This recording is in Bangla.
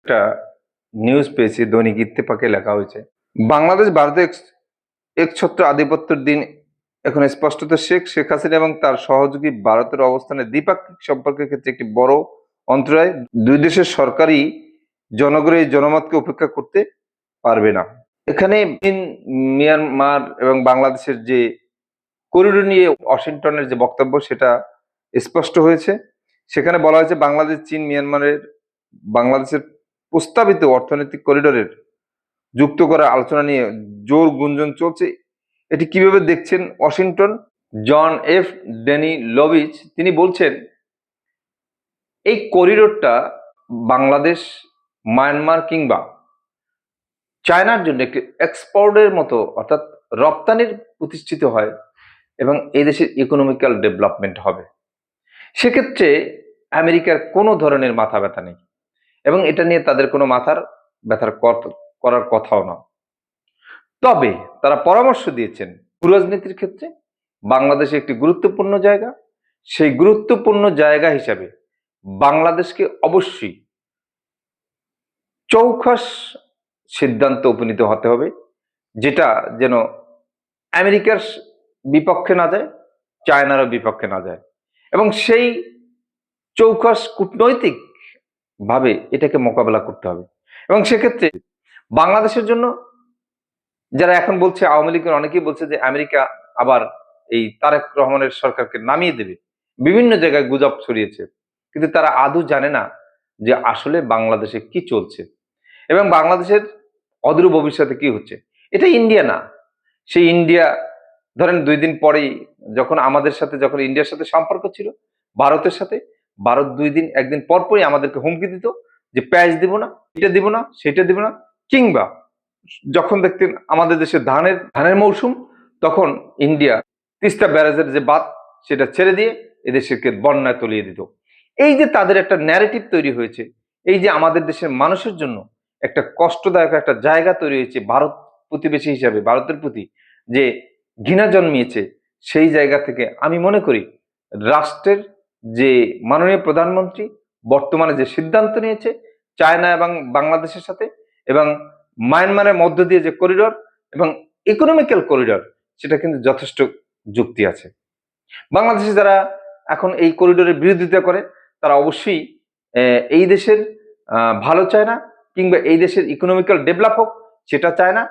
একটা নিউজ পেয়েছি, দৈনিক ইত্তেফাকে লেখা হয়েছে, বাংলাদেশ ভারতে একছত্র আধিপত্যের দিন এখন স্পষ্টত শেখ হাসিনা এবং তার সহযোগী ভারতের অবস্থানে দ্বিপাক্ষিক সম্পর্কের ক্ষেত্রে একটি বড় অন্তরায়। দুই দেশের সরকারই জনগণের এই জনমতকে উপেক্ষা করতে পারবে না। এখানে চীন, মিয়ানমার এবং বাংলাদেশের যে করিডোর নিয়ে ওয়াশিংটনের যে বক্তব্য সেটা স্পষ্ট হয়েছে। সেখানে বলা হয়েছে বাংলাদেশের প্রস্তাবিত অর্থনৈতিক করিডোরের যুক্ত করার আলোচনা নিয়ে জোর গুঞ্জন চলছে। এটি কিভাবে দেখছেন ওয়াশিংটন? জন এফ ডেনিলোভিচ তিনি বলছেন, এই করিডোরটা বাংলাদেশ, মায়ানমার কিংবা চায়নার জন্য একটি এক্সপোর্টের মতো, অর্থাৎ রপ্তানির প্রতিষ্ঠিত হয় এবং এই দেশের ইকোনমিক্যাল ডেভেলপমেন্ট হবে। সেক্ষেত্রে আমেরিকার কোনো ধরনের মাথা ব্যথা নেই এবং এটা নিয়ে তাদের কোনো ব্যথার করার কথাও না। তবে তারা পরামর্শ দিয়েছেন ভূরাজনীতির ক্ষেত্রে বাংলাদেশ একটি গুরুত্বপূর্ণ জায়গা। সেই গুরুত্বপূর্ণ জায়গা হিসাবে বাংলাদেশকে অবশ্যই চৌখাস সিদ্ধান্ত উপনীত হতে হবে, যেটা যেন আমেরিকার বিপক্ষে না যায়, চায়নারও বিপক্ষে না যায়, এবং সেই চৌখাস কূটনৈতিক ভাবে এটাকে মোকাবেলা করতে হবে। এবং সেক্ষেত্রে বাংলাদেশের জন্য যারা এখন বলছে, আওয়ামী লীগের অনেকেই বলছে যে আমেরিকা আবার এই তারেক রহমানের সরকারকে নামিয়ে দেবে, বিভিন্ন জায়গায় গুজব ছড়িয়েছে, কিন্তু তারা আদৌ জানে না যে আসলে বাংলাদেশে কি চলছে এবং বাংলাদেশের অদূর ভবিষ্যতে কি হচ্ছে। এটা ইন্ডিয়া না, সেই ইন্ডিয়া ধরেন 2 দিন পরেই যখন ইন্ডিয়ার সাথে সম্পর্ক ছিল ভারতের সাথে, ভারত 1 দিন পরপরই আমাদেরকে হুমকি দিত যে প্যাচ দিব না, এটা দিব না, সেটা দিব না, কিংবা যখন দেখতেন আমাদের দেশে ধানের মৌসুম, তখন ইন্ডিয়া তিস্তা ব্যারাজের যে বাঁধ সেটা ছেড়ে দিয়ে এদেশকে বন্যায় তলিয়ে দিত। এই যে তাদের একটা ন্যারেটিভ তৈরি হয়েছে, এই যে আমাদের দেশের মানুষের জন্য একটা কষ্টদায়ক একটা জায়গা তৈরি হয়েছে ভারত প্রতিবেশী হিসাবে, ভারতের প্রতি যে ঘৃণা জন্মিয়েছে, সেই জায়গা থেকে আমি মনে করি রাষ্ট্রের যে মাননীয় প্রধানমন্ত্রী বর্তমানে যে সিদ্ধান্ত নিয়েছে চায়না এবং বাংলাদেশের সাথে এবং মায়ানমারের মধ্য দিয়ে যে করিডোর এবং ইকোনমিক্যাল করিডোর, সেটা কিন্তু যথেষ্ট যুক্তি আছে। বাংলাদেশে যারা এখন এই করিডোরের বিরোধিতা করে তারা অবশ্যই এই দেশের ভালো চায় না, কিংবা এই দেশের ইকোনমিক্যাল ডেভেলপ হোক সেটা চায় না,